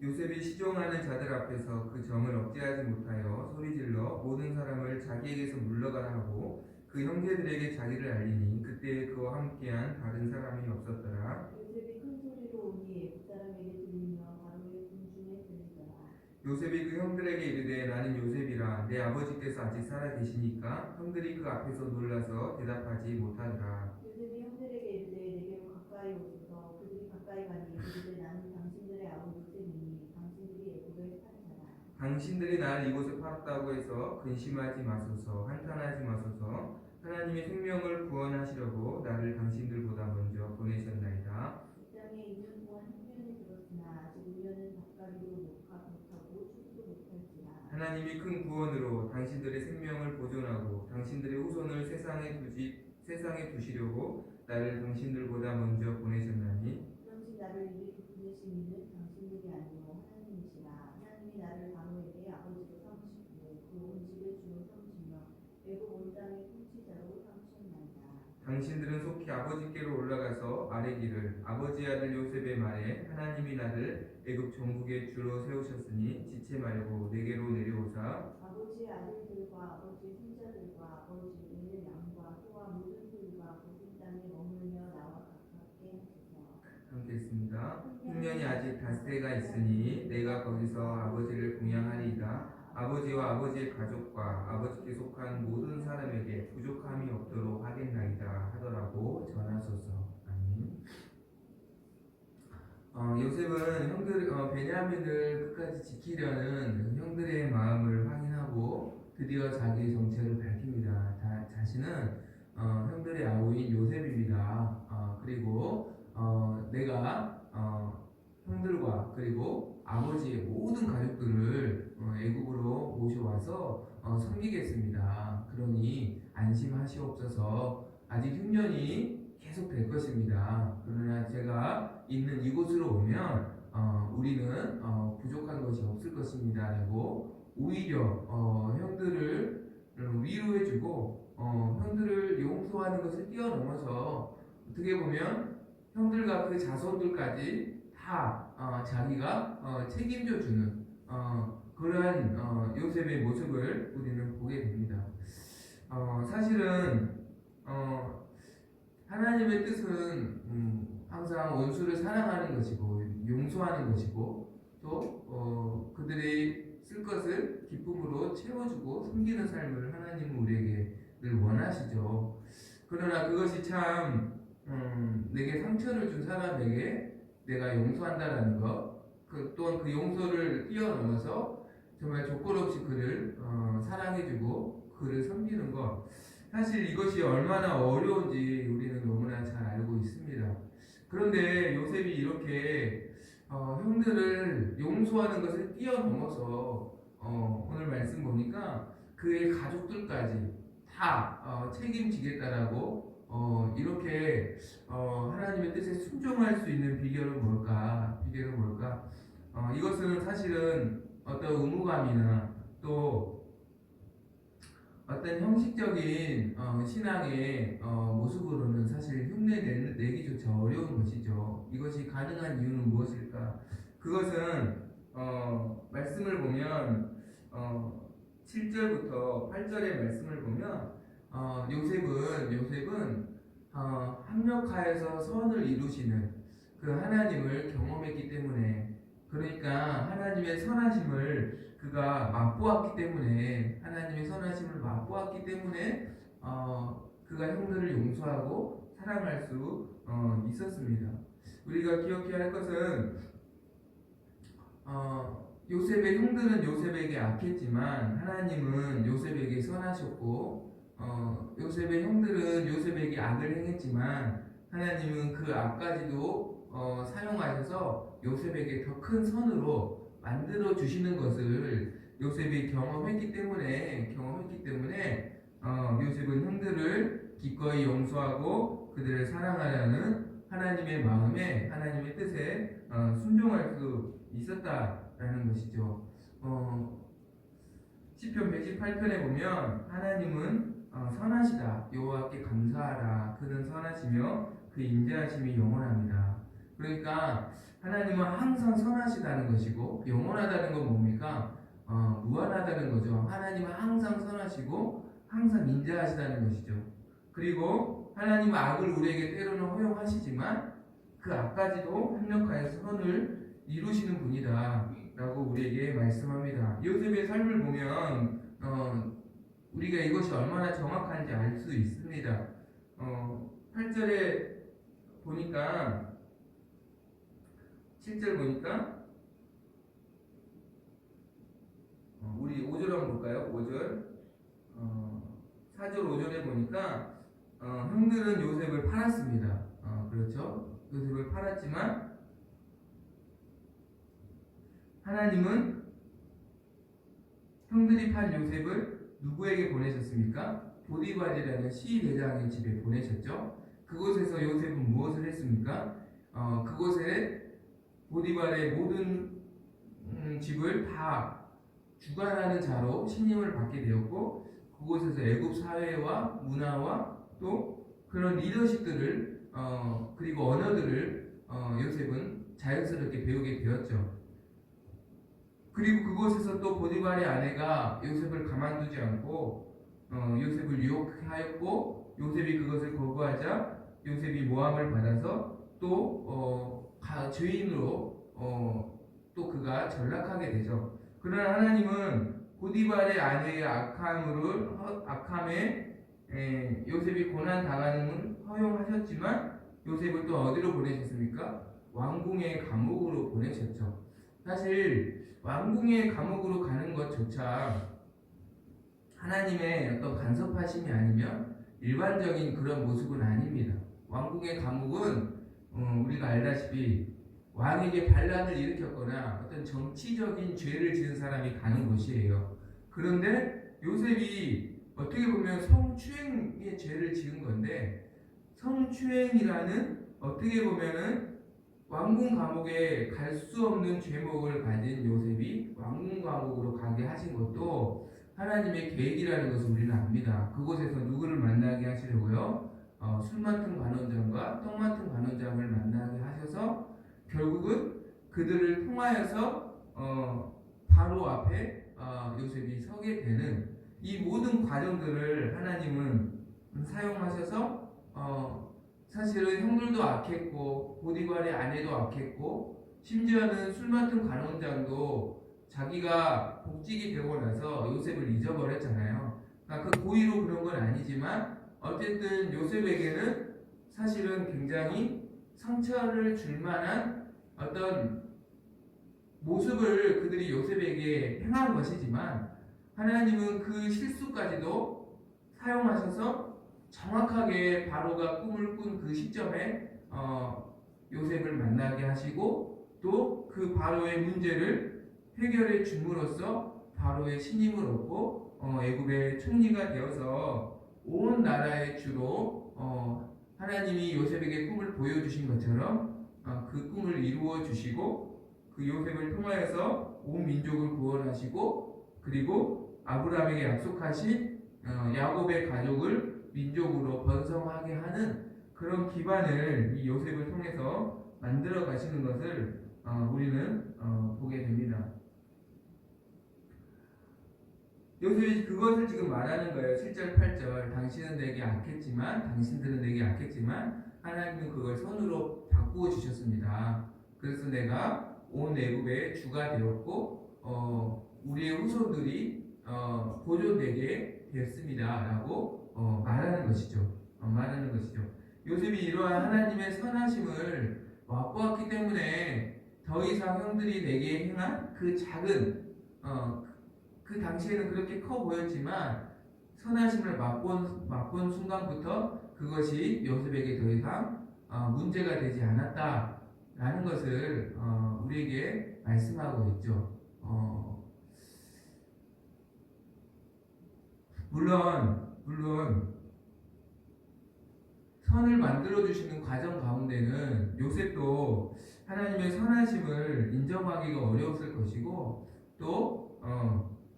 요셉이 시종하는 자들 앞에서 그 정을 억제하지 못하여 소리질러 모든 사람을 자기에게서 물러가라 하고 그 형제들에게 자기를 알리니 그때 그와 함께한 다른 사람이 없었더라. 요셉이 큰 소리로 오니 애굽 사람에게 들리며 바로의 군중에 들리더라. 요셉이 그 형들에게 이르되 나는 요셉이라 내 아버지께서 아직 살아 계시니까 형들이 그 앞에서 놀라서 대답하지 못하더라. 요셉이 형들에게 이르되 내게로 가까이 오소서. 그들이 가까이 가니 이르되 나는 당신들의 아버지 요셉이니 당신들이 애굽에 산 자라. 당신들이 나를 이곳에 팔았다고 해서 근심하지 마소서 한탄하지 마소서. 하나님이 생명을 구원하시려고 나를 당신들보다 먼저 보내셨나이다. 이 땅에 있는 동안 흉년이 들었으나 아직 우려는 닭가리도 못하고 추수도 못할지라. 하나님이 큰 구원으로 당신들의 생명을 보존하고 당신들의 후손을 세상에 두시려고 나를 당신들보다 먼저 보내셨나니 그런지 나를 이리 보내신 이는 당신들이 아니요 하나님이시라. 하나님이 나를 바로에게 아버지로 삼으시고 그 온 집의 주로 삼으시며 애굽 온 땅의 통치자로 삼으셨나이다. 당신들은 속히 아버지께로 올라가서 아뢰기를 아버지 아들 요셉의 말에 하나님이 나를 애굽 전국의 주로 세우셨으니 지체 말고 내게로 내려오사 아버지의 아들들과 아버지의 손자들과 아버지의 양과 소와 모든 소유가 모든 땅에 머물며 나와 가깝게 하소서. 함께 했습니다. 흉년이 아직 닷새가 있으니 내가 거기서 아버지를 공양하리이다. 아버지와 아버지의 가족과 아버지께 속한 모든 사람에게 부족함이 없도록 하겠나이다 하더라고 전하소서. 아멘. 요셉은 베냐민을 끝까지 지키려는 형들의 마음을 확인하고 드디어 자기의 정체를 밝힙니다. 자신은 형들의 아우인 요셉입니다. 그리고 내가 형들과 그리고 아버지의 모든 가족들을 애굽으로 모셔와서 섬기겠습니다. 그러니 안심하시옵소서. 아직 흉년이 계속 될 것입니다. 그러나 제가 있는 이곳으로 오면 우리는 부족한 것이 없을 것입니다. 라고 오히려 형들을 위로해주고 형들을 용서하는 것을 뛰어넘어서 어떻게 보면 형들과 그 자손들까지 다 자기가 책임져주는 그러한 요셉의 모습을 우리는 보게 됩니다. 사실은 하나님의 뜻은 항상 원수를 사랑하는 것이고 용서하는 것이고 또 그들이 쓸 것을 기쁨으로 채워주고 섬기는 삶을 하나님은 우리에게 늘 원하시죠. 그러나 그것이 참 내게 상처를 준 사람에게 내가 용서한다라는 것, 또한 그 용서를 뛰어넘어서 정말 조건 없이 그를 사랑해주고 그를 섬기는 것, 사실 이것이 얼마나 어려운지 우리는 너무나 잘 알고 있습니다. 그런데 요셉이 이렇게 형들을 용서하는 것을 뛰어넘어서 오늘 말씀 보니까 그의 가족들까지 다 책임지겠다라고 이렇게 하나님의 뜻에 순종할 수 있는 비결은 뭘까? 이것은 사실은 어떤 의무감이나 또 어떤 형식적인 신앙의 모습으로는 사실 흉내 내기조차 어려운 것이죠. 이것이 가능한 이유는 무엇일까? 그것은 말씀을 보면 7절부터 8절의 말씀을 보면 요셉은 합력하여서 선을 이루시는 그 하나님을 경험했기 때문에, 그러니까 하나님의 선하심을 그가 맛보았기 때문에, 그가 형들을 용서하고 사랑할 수 있었습니다. 우리가 기억해야 할 것은 요셉의 형들은 요셉에게 악했지만 하나님은 요셉에게 선하셨고, 요셉의 형들은 요셉에게 악을 행했지만 하나님은 그 악까지도 사용하셔서 요셉에게 더 큰 선으로 만들어 주시는 것을 요셉이 경험했기 때문에 요셉은 형들을 기꺼이 용서하고 그들을 사랑하려는 하나님의 마음에, 하나님의 뜻에 순종할 수 있었다라는 것이죠. 시편 118편에 보면 하나님은 선하시다, 여호와께 감사하라, 그는 선하시며 그 인자하심이 영원합니다. 그러니까 하나님은 항상 선하시다는 것이고 영원하다는 건 뭡니까? 무한하다는 거죠. 하나님은 항상 선하시고 항상 인자하시다는 것이죠. 그리고 하나님은 악을 우리에게 때로는 허용하시지만 그 악까지도 협력하여서 선을 이루시는 분이다 라고 우리에게 말씀합니다. 요셉의 삶을 보면 우리가 이것이 얼마나 정확한지 알 수 있습니다. 8절에 보니까 7절 보니까 우리 5절 한번 볼까요? 5절 4절 5절에 보니까 형들은 요셉을 팔았습니다. 그렇죠? 요셉을 팔았지만 하나님은 형들이 판 요셉을 누구에게 보내셨습니까? 보디발이라는 시대장의 집에 보내셨죠. 그곳에서 요셉은 무엇을 했습니까? 그곳에 보디발의 모든 집을 다 주관하는 자로 신임을 받게 되었고 그곳에서 애굽 사회와 문화와 또 그런 리더십들을 그리고 언어들을 요셉은 자연스럽게 배우게 되었죠. 그리고 그곳에서 또 보디발의 아내가 요셉을 가만두지 않고 요셉을 유혹하였고 요셉이 그것을 거부하자 요셉이 모함을 받아서 또 죄인으로 또 그가 전락하게 되죠. 그러나 하나님은 보디발의 아내의 악함에 요셉이 고난 당하는 허용하셨지만 요셉을 또 어디로 보내셨습니까? 왕궁의 감옥으로 보내셨죠. 사실 왕궁의 감옥으로 가는 것조차 하나님의 어떤 간섭하심이 아니면 일반적인 그런 모습은 아닙니다. 왕궁의 감옥은 우리가 알다시피 왕에게 반란을 일으켰거나 어떤 정치적인 죄를 지은 사람이 가는 곳이에요. 그런데 요셉이 어떻게 보면 성추행의 죄를 지은 건데 성추행이라는 어떻게 보면은 왕궁 감옥에 갈 수 없는 죄목을 가진 요셉이 왕궁 감옥으로 가게 하신 것도 하나님의 계획이라는 것을 우리는 압니다. 그곳에서 누구를 만나게 하시려고요? 술 맡은 관원장과 떡 맡은 관원장을 만나게 하셔서 결국은 그들을 통하여서 바로 앞에 요셉이 서게 되는 이 모든 과정들을 하나님은 사용하셔서 사실은 형들도 악했고 보디발의 아내도 악했고 심지어는 술 맡은 관원장도 자기가 복직이 되고 나서 요셉을 잊어버렸잖아요. 그러니까 그 고의로 그런 건 아니지만 어쨌든 요셉에게는 사실은 굉장히 상처를 줄 만한 어떤 모습을 그들이 요셉에게 행한 것이지만 하나님은 그 실수까지도 사용하셔서 정확하게 바로가 꿈을 꾼 그 시점에 요셉을 만나게 하시고 또 그 바로의 문제를 해결해 줌으로써 바로의 신임을 얻고 애굽의 총리가 되어서 온 나라의 주로 하나님이 요셉에게 꿈을 보여주신 것처럼 그 꿈을 이루어 주시고 그 요셉을 통하여서 온 민족을 구원하시고 그리고 아브라함에게 약속하신 야곱의 가족을 민족으로 번성하게 하는 그런 기반을 이 요셉을 통해서 만들어 가시는 것을 우리는 보게 됩니다. 요셉이 그것을 지금 말하는 거예요. 7절 8절 당신은 내게 악했지만 당신들은 내게 악했지만 하나님은 그걸 선으로 바꾸어 주셨습니다. 그래서 내가 온 애굽의 주가 되었고 우리의 후손들이 보존되게 되었습니다 라고 말하는 것이죠. 요셉이 이러한 하나님의 선하심을 맛보았기 때문에 더 이상 형들이 내게 행한 그 작은 그 당시에는 그렇게 커 보였지만 선하심을 맛본 순간부터 그것이 요셉에게 더 이상 문제가 되지 않았다라는 것을 우리에게 말씀하고 있죠. 물론 선을 만들어주시는 과정 가운데는 요셉도 하나님의 선하심을 인정하기가 어려웠을 것이고 또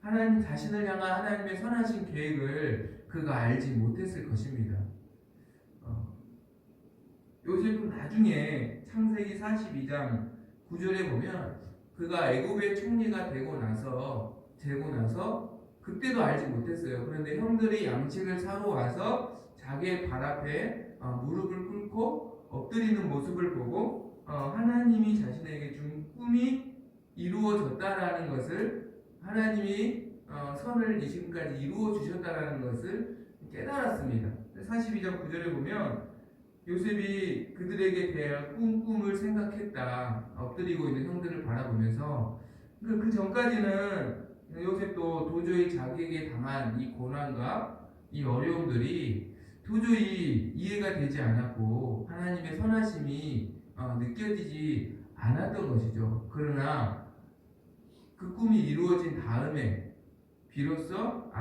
하나님 자신을 향한 하나님의 선하신 계획을 그가 알지 못했을 것입니다. 요셉은 나중에 창세기 42장 9절에 보면 그가 애굽의 총리가 되고 나서 그때도 알지 못했어요. 그런데 형들이 양식을 사러 와서 자기의 발 앞에 무릎을 꿇고 엎드리는 모습을 보고 하나님이 자신에게 준 꿈이 이루어졌다라는 것을, 하나님이 선을 지금까지 이루어 주셨다라는 것을 깨달았습니다. 42장 9절에 보면 요셉이 그들에게 대한 꿈을 생각했다. 엎드리고 있는 형들을 바라보면서 그 전까지는 요셉도 도저히 자기에게 당한 이 고난과 이 어려움들이 도저히 이해가 되지 않았고 하나님의 선하심이 느껴지지 않았던 것이죠. 그러나 그 꿈이 이루어진 다음에 비로소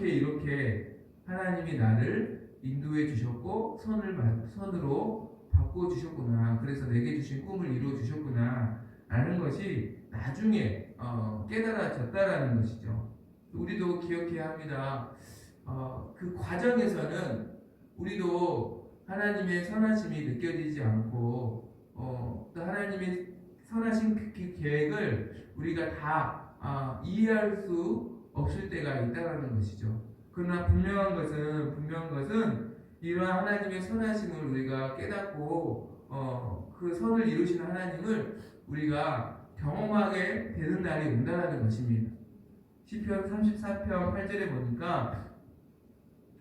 이렇게 하나님이 나를 인도해 주셨고 선으로 바꿔 주셨구나. 그래서 내게 주신 꿈을 이루어 주셨구나 라는 것이 나중에 깨달아졌다라는 것이죠. 우리도 기억해야 합니다. 그 과정에서는 우리도 하나님의 선하심이 느껴지지 않고 또 하나님의 선하신 그 계획을 우리가 다 이해할 수 없을 때가 있다라는 것이죠. 그러나 분명한 것은 이러한 하나님의 선하심을 우리가 깨닫고 그 선을 이루시는 하나님을 우리가 경험하게 되는 날이 온다라는 것입니다. 시편 34편 8절에 보니까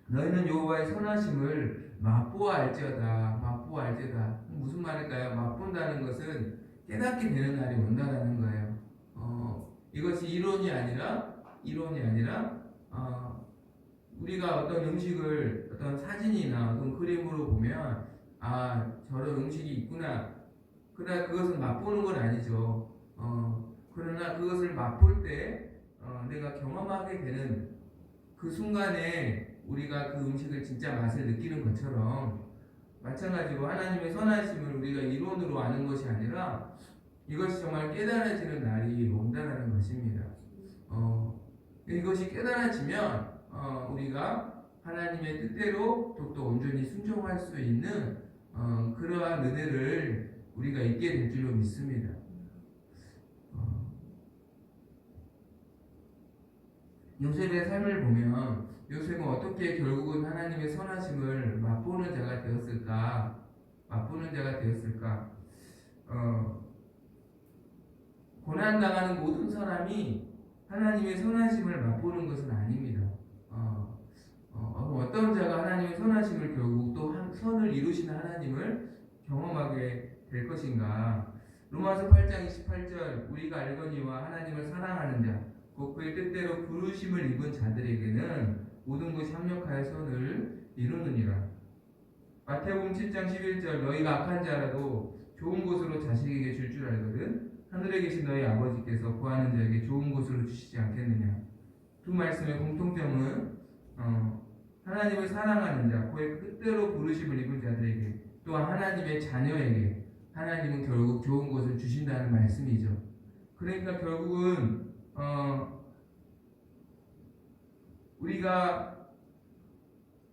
너희는 여호와의 선하심을 맛보아 알지어다. 무슨 말일까요? 맛본다는 것은 깨닫게 되는 날이 온다라는 거예요. 이것이 이론이 아니라 우리가 어떤 음식을 어떤 사진이나 어떤 그림으로 보면 저런 음식이 있구나. 그러나 그것은 맛보는 건 아니죠. 그러나 그것을 맛볼 때 내가 경험하게 되는 그 순간에 우리가 그 음식을 진짜 맛을 느끼는 것처럼 마찬가지로 하나님의 선하심을 우리가 이론으로 아는 것이 아니라 이것이 정말 깨달아지는 날이 온다는 것입니다. 이것이 깨달아지면 우리가 하나님의 뜻대로 또 온전히 순종할 수 있는 그러한 은혜를 우리가 있게 될 줄로 믿습니다. 요셉의 삶을 보면 요셉은 어떻게 결국은 하나님의 선하심을 맛보는 자가 되었을까? 고난당하는 모든 사람이 하나님의 선하심을 맛보는 것은 아닙니다. 어떤 자가 하나님의 선하심을 결국 또 선을 이루시는 하나님을 경험하게 될 것인가? 로마서 8장 28절 우리가 알거니와 하나님을 사랑하는 자 곧 그의 뜻대로 부르심을 입은 자들에게는 모든 것이 합력하여 선을 이루느니라. 마태복음 7장 11절 너희가 악한 자라도 좋은 곳으로 자식에게 줄 줄 알거든 하늘에 계신 너희 아버지께서 구하는 자에게 좋은 곳으로 주시지 않겠느냐. 두 말씀의 공통점은 하나님을 사랑하는 자, 그의 뜻대로 부르심을 입은 자들에게 또한 하나님의 자녀에게 하나님은 결국 좋은 것을 주신다는 말씀이죠. 그러니까 결국은 우리가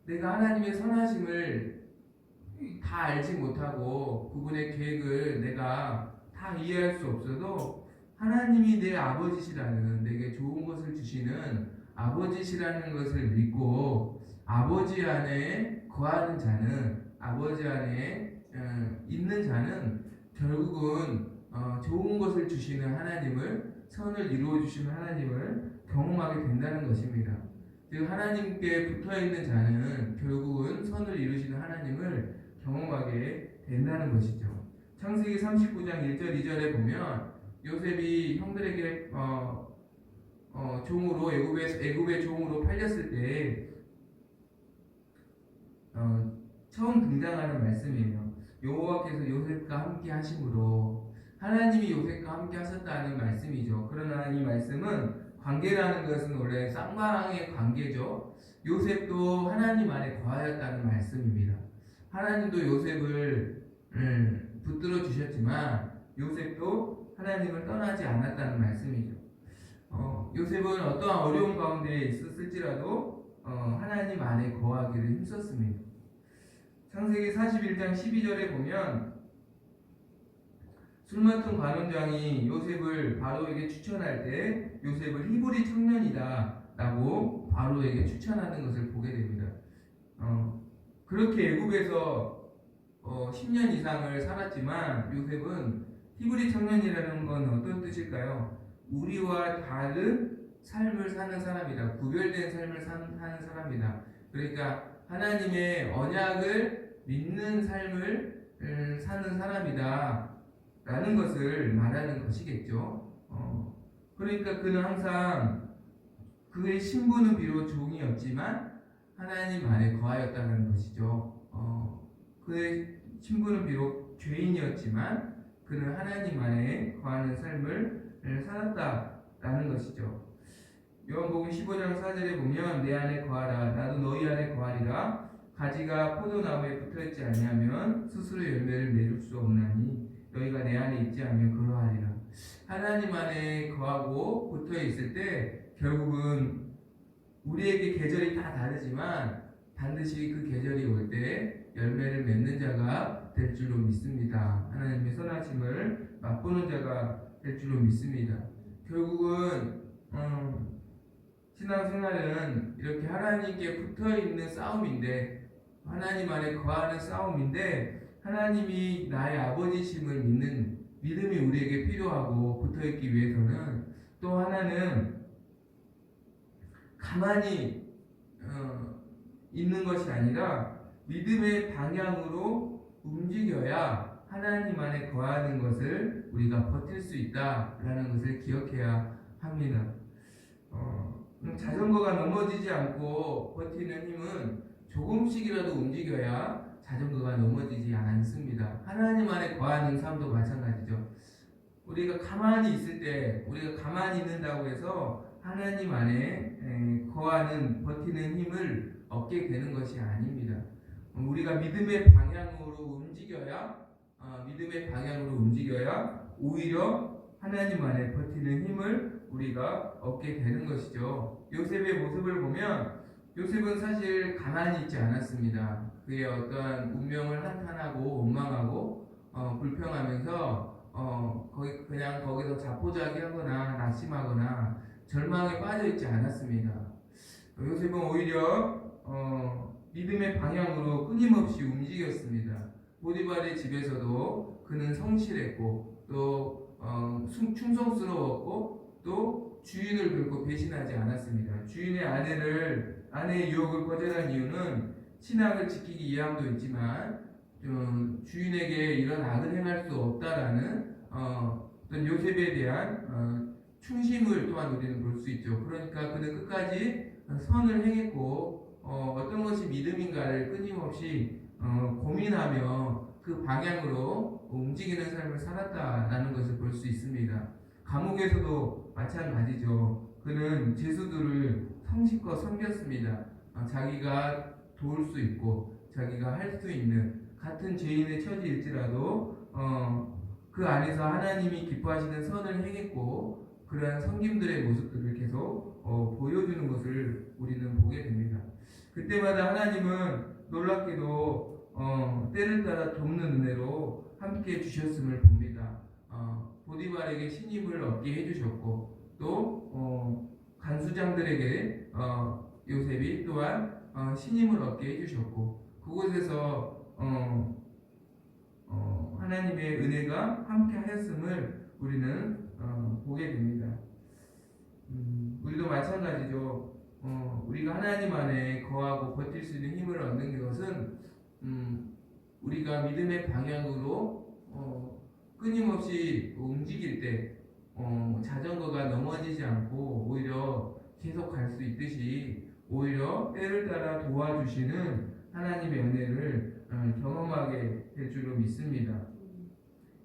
내가 하나님의 선하심을 다 알지 못하고 그분의 계획을 내가 다 이해할 수 없어도 하나님이 내 아버지시라는, 내게 좋은 것을 주시는 아버지시라는 것을 믿고 아버지 안에 거하는 자는, 아버지 안에 있는 자는 결국은 좋은 것을 주시는 하나님을, 선을 이루어 주시는 하나님을 경험하게 된다는 것입니다. 즉 하나님께 붙어있는 자는 결국은 선을 이루시는 하나님을 경험하게 된다는 것이죠. 창세기 39장 1절 2절에 보면 요셉이 형들에게 종으로 애굽의 종으로 팔렸을 때 처음 등장하는 말씀이에요. 여호와께서 요셉과 함께 하심으로, 하나님이 요셉과 함께 하셨다는 말씀이죠. 그러나 이 말씀은, 관계라는 것은 원래 쌍방의 관계죠. 요셉도 하나님 안에 거하였다는 말씀입니다. 하나님도 요셉을 붙들어 주셨지만 요셉도 하나님을 떠나지 않았다는 말씀이죠. 요셉은 어떠한 어려움 가운데 있었을지라도 하나님 안에 거하기를 힘썼습니다. 창세기 41장 12절에 보면 술 맡은 관원장이 요셉을 바로에게 추천할 때 요셉을 히브리 청년이다 라고 바로에게 추천하는 것을 보게 됩니다. 그렇게 애굽에서 10년 이상을 살았지만 요셉은 히브리 청년이라는 건 어떤 뜻일까요? 우리와 다른 삶을 사는 사람이다. 구별된 삶을 사는 사람이다. 그러니까 하나님의 언약을 믿는 삶을 사는 사람이다 라는 것을 말하는 것이겠죠. 그러니까 그는 항상 그의 신분은 비록 종이었지만 하나님 안에 거하였다는 것이죠. 그의 신분은 비록 죄인이었지만 그는 하나님 안에 거하는 삶을 살았다라는 것이죠. 요한복음 15장 4절에 보면 내 안에 거하라 나도 너희 안에 거하리라 가지가 포도나무에 붙어있지 아니하면 스스로 열매를 맺을 수 없나니 너희가 내 안에 있지 않으면 그러하리라. 하나님 안에 거하고 붙어있을 때 결국은 우리에게 계절이 다 다르지만 반드시 그 계절이 올 때 열매를 맺는 자가 될 줄로 믿습니다. 하나님의 선하심을 맛보는 자가 될 줄로 믿습니다. 결국은 신앙생활은 이렇게 하나님께 붙어있는 싸움인데 하나님 안에 거하는 싸움인데 하나님이 나의 아버지심을 믿는 믿음이 우리에게 필요하고 붙어있기 위해서는 또 하나는 가만히 있는 것이 아니라 믿음의 방향으로 움직여야 하나님 안에 거하는 것을 우리가 버틸 수 있다라는 것을 기억해야 합니다. 자전거가 넘어지지 않고 버티는 힘은 조금씩이라도 움직여야 자전거가 넘어지지 않습니다. 하나님 안에 거하는 삶도 마찬가지죠. 우리가 가만히 있을 때 우리가 가만히 있는다고 해서 하나님 안에 거하는 버티는 힘을 얻게 되는 것이 아닙니다. 우리가 믿음의 방향으로 움직여야 오히려 하나님 안에 버티는 힘을 우리가 얻게 되는 것이죠. 요셉의 모습을 보면 요셉은 사실 가만히 있지 않았습니다. 그의 어떠한 운명을 한탄하고 원망하고 불평하면서 그냥 거기서 자포자기하거나 낙심하거나 절망에 빠져 있지 않았습니다. 요셉은 오히려 믿음의 방향으로 끊임없이 움직였습니다. 보디발의 집에서도 그는 성실했고 또 충성스러웠고 또 주인을 결코 배신하지 않았습니다. 주인의 아내의 유혹을 거절한 이유는 신앙을 지키기 위함도 있지만 주인에게 이런 악을 행할 수 없다라는 어떤 요셉에 대한 충심을 또한 우리는 볼 수 있죠. 그러니까 그는 끝까지 선을 행했고 어떤 것이 믿음인가를 끊임없이 고민하며 그 방향으로 움직이는 삶을 살았다라는 것을 볼 수 있습니다. 감옥에서도 마찬가지죠. 그는 죄수들을 성실껏 섬겼습니다. 자기가 도울 수 있고 자기가 할 수 있는 같은 죄인의 처지일지라도 그 안에서 하나님이 기뻐하시는 선을 행했고 그러한 섬김들의 모습들을 계속 보여주는 것을 우리는 보게 됩니다. 그때마다 하나님은 놀랍게도 때를 따라 돕는 은혜로 함께 주셨음을 봅니다. 보디발에게 신임을 얻게 해주셨고 또 간수장들에게 요셉이 또한 신임을 얻게 해주셨고 그곳에서 하나님의 은혜가 함께 하였음을 우리는 보게 됩니다. 우리도 마찬가지죠. 우리가 하나님 안에 거하고 버틸 수 있는 힘을 얻는 것은 우리가 믿음의 방향으로 끊임없이 움직일 때 자전거가 넘어지지 않고 오히려 계속 갈 수 있듯이 오히려 때를 따라 도와주시는 하나님의 은혜를 경험하게 될 줄로 믿습니다.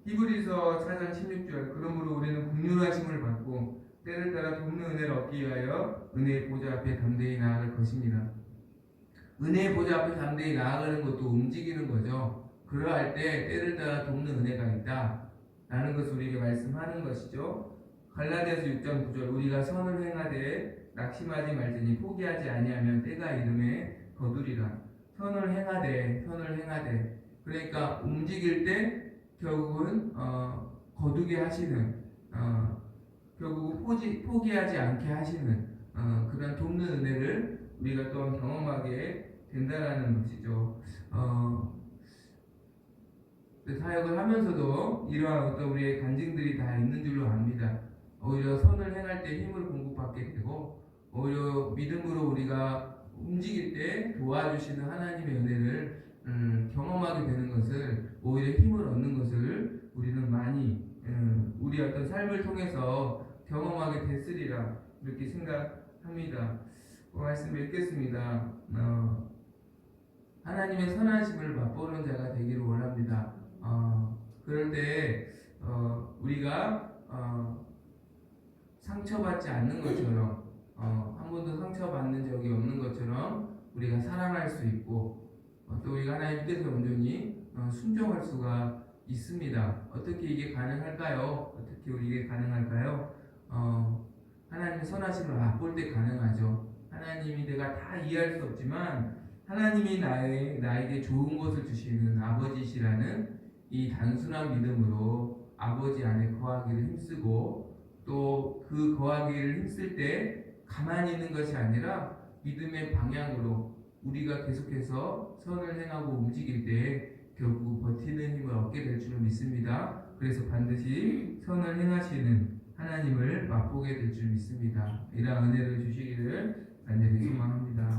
히브리서 4장 16절 그러므로 우리는 긍휼하심을 받고 때를 따라 돕는 은혜를 얻기 위하여 은혜의 보좌 앞에 담대히 나아갈 것입니다. 은혜의 보좌 앞에 담대히 나아가는 것도 움직이는 거죠. 그러할 때 때를 따라 돕는 은혜가 있다 라는 것을 우리에게 말씀하는 것이죠. 갈라디아서 6장 9절 우리가 선을 행하되 낙심하지 말지니 포기하지 아니하면 때가 이름에 거두리라. 선을 행하되. 그러니까 움직일 때 결국은 거두게 하시는, 결국 포기하지 않게 하시는 그런 돕는 은혜를 우리가 또한 경험하게 된다라는 것이죠. 사역을 하면서도 이러한 어떤 우리의 간증들이 다 있는 줄로 압니다. 오히려 선을 행할 때 힘을 공급받게 되고, 오히려 믿음으로 우리가 움직일 때 도와주시는 하나님의 은혜를 경험하게 되는 것을, 오히려 힘을 얻는 것을 우리는 많이 우리 어떤 삶을 통해서 경험하게 됐으리라 이렇게 생각합니다. 말씀 읽겠습니다. 하나님의 선하심을 맛보는 자가 되기를 원합니다. 그럴 때 우리가 상처받지 않는 것처럼, 한 번도 상처받는 적이 없는 것처럼 우리가 사랑할 수 있고, 또 우리가 하나님 뜻에 온전히 순종할 수가 있습니다. 어떻게 이게 가능할까요? 어떻게 이게 가능할까요? 하나님의 선하심을 맛볼 때 가능하죠. 하나님이 내가 다 이해할 수 없지만 하나님이 나에게 좋은 것을 주시는 아버지시라는 이 단순한 믿음으로 아버지 안에 거하기를 힘쓰고, 또 그 거하기를 힘쓸 때 가만히 있는 것이 아니라 믿음의 방향으로 우리가 계속해서 선을 행하고 움직일 때 결국 버티는 힘을 얻게 될 줄 믿습니다. 그래서 반드시 선을 행하시는 하나님을 맛보게 될 줄 믿습니다. 이러한 은혜를 주시기를 간절히 소망합니다.